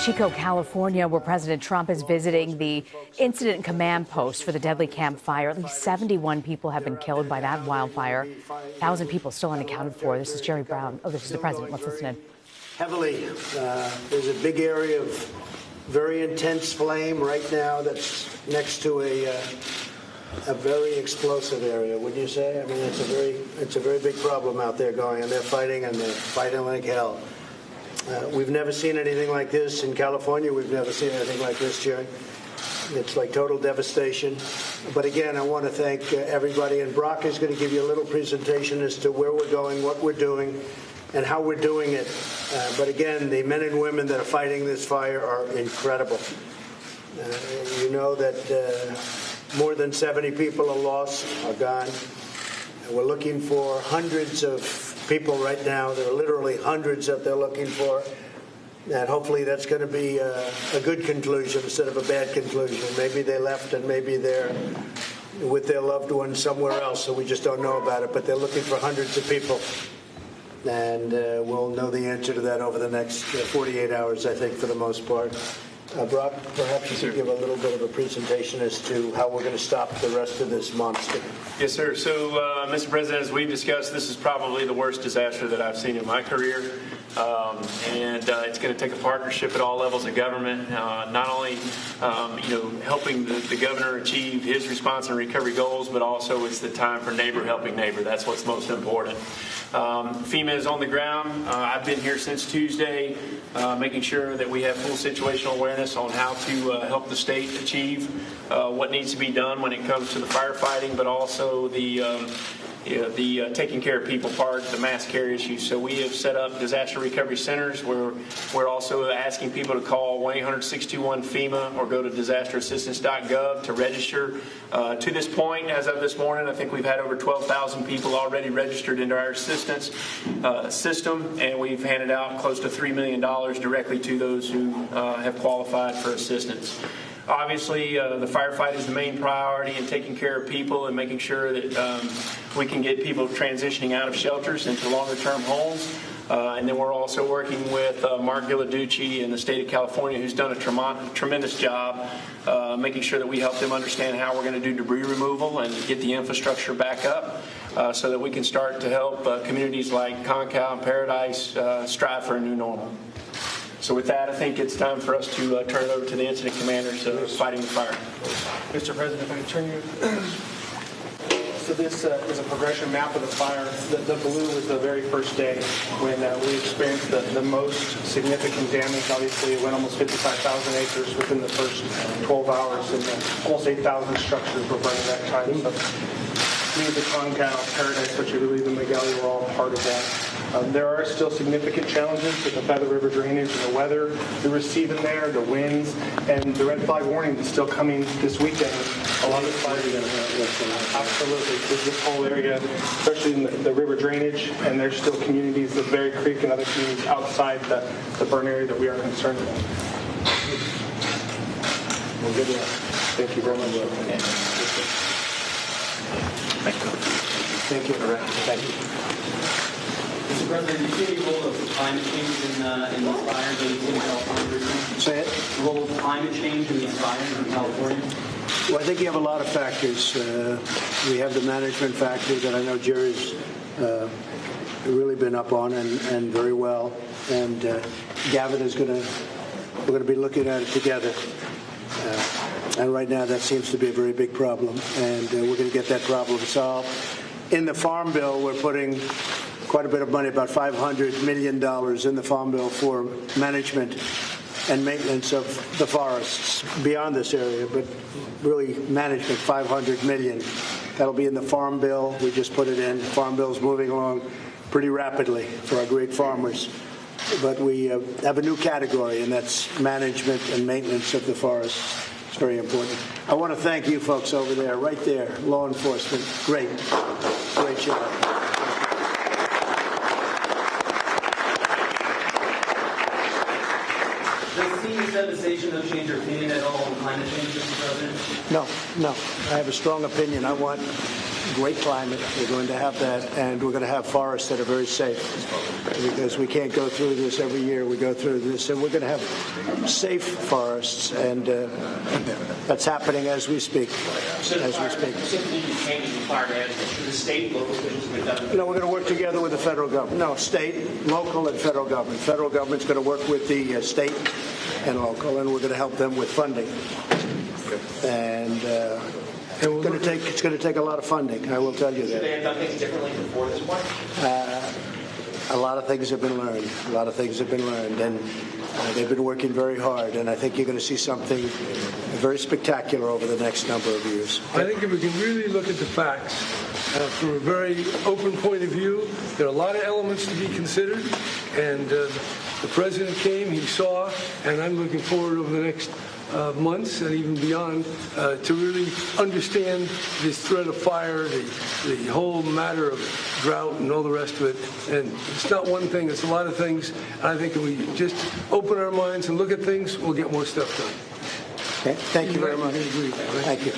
Chico, California, where President Trump is visiting the incident command post for the deadly Camp Fire. At least 71 people have been killed by that wildfire. 1,000 people still unaccounted for. This is Jerry Brown. Oh, this is the president. Let's listen in. Heavily. There's a big area of very intense flame right now that's next to a very explosive area, wouldn't you say? I mean, it's a very big problem out there going, and they're fighting like hell. We've never seen anything like this in California. We've never seen anything like this, Jerry. It's like total devastation. But again, I want to thank everybody, and Brock is going to give you a little presentation as to where we're going, what we're doing, and how we're doing it. But again, the men and women that are fighting this fire are incredible. You know that more than 70 people are lost, are gone. We're looking for hundreds of people right now. There are literally hundreds that they're looking for. And hopefully that's going to be a good conclusion instead of a bad conclusion. Maybe they left and maybe they're with their loved ones somewhere else, so we just don't know about it. But they're looking for hundreds of people. And we'll know the answer to that over the next 48 hours, I think, for the most part. Brock, perhaps you could give a little bit of a presentation as to how we're going to stop the rest of this monster. Yes, sir. So, Mr. President, as we've discussed, this is probably the worst disaster that I've seen in my career. And it's going to take a partnership at all levels of government, not only helping the governor achieve his response and recovery goals, but also it's the time for neighbor helping neighbor. That's what's most important. FEMA is on the ground. I've been here since Tuesday, making sure that we have full situational awareness on how to help the state achieve what needs to be done when it comes to the firefighting, but also the taking care of people part, the mass care issue. So we have set up disaster recovery centers where we're also asking people to call 1-800-621-FEMA or go to disasterassistance.gov to register. To this point, as of this morning, I think we've had over 12,000 people already registered into our assistance system, and we've handed out close to $3 million directly to those who have qualified for assistance. Obviously, the firefight is the main priority in taking care of people and making sure that we can get people transitioning out of shelters into longer-term homes. And then we're also working with Mark Villaducci in the state of California, who's done a tremendous job making sure that we help them understand how we're going to do debris removal and get the infrastructure back up so that we can start to help communities like Concal and Paradise strive for a new normal. So with that, I think it's time for us to turn it over to the incident commanders fighting the fire. Mr. President, if I can turn you. So this is a progression map of the fire. The blue was the very first day when we experienced the most significant damage. Obviously, it went almost 55,000 acres within the first 12 hours, and almost 8,000 structures were burning that time. So the Concal, Paradise, which I believe in Magali were all part of that. There are still significant challenges with the Feather River drainage and the weather, the receiving there, the winds, and the red flag warning is still coming this weekend. A lot of fire. Absolutely. This whole area, especially in the river drainage, and there's still communities of Berry Creek and other communities outside the burn area that we are concerned about. Well, good luck. Thank you very much. Thank you. Thank you. Mr. President, do you see any role of climate change in these fires that we've seen in California recently? Say it. The role of climate change in these fires in California? Well, I think you have a lot of factors. We have the management factor that I know Jerry's really been up on and very well. And Gavin is we're going to be looking at it together. And right now that seems to be a very big problem. And we're going to get that problem solved. In the Farm Bill, we're putting quite a bit of money, about $500 million in the Farm Bill for management and maintenance of the forests beyond this area, but really management, $500 million. That'll be in the Farm Bill. We just put it in. The Farm Bill's moving along pretty rapidly for our great farmers. But we have a new category, and that's management and maintenance of the forests. It's very important. I want to thank you folks over there, right there, law enforcement. Great job. Does seeing devastation of change your opinion at all on climate change, Mr. President? No. I have a strong opinion. I want great climate. We're going to have that, and we're going to have forests that are very safe, because we can't go through this every year. We go through this, and we're going to have safe forests, and that's happening as we speak. No, we're going to work together with the federal government. No, state, local, and federal government. Federal government's going to work with the state and local, and we're going to help them with funding. And it's going to take a lot of funding. I will tell you that. Should they have done things differently before this point? A lot of things have been learned. And they've been working very hard. And I think you're going to see something very spectacular over the next number of years. I think if we can really look at the facts from a very open point of view, there are a lot of elements to be considered. And the president came, he saw, and I'm looking forward over the next months and even beyond to really understand this threat of fire, the whole matter of drought and all the rest of it. And it's not one thing, it's a lot of things. And I think if we just open our minds and look at things, we'll get more stuff done. Okay. Thank you very much. Thank you.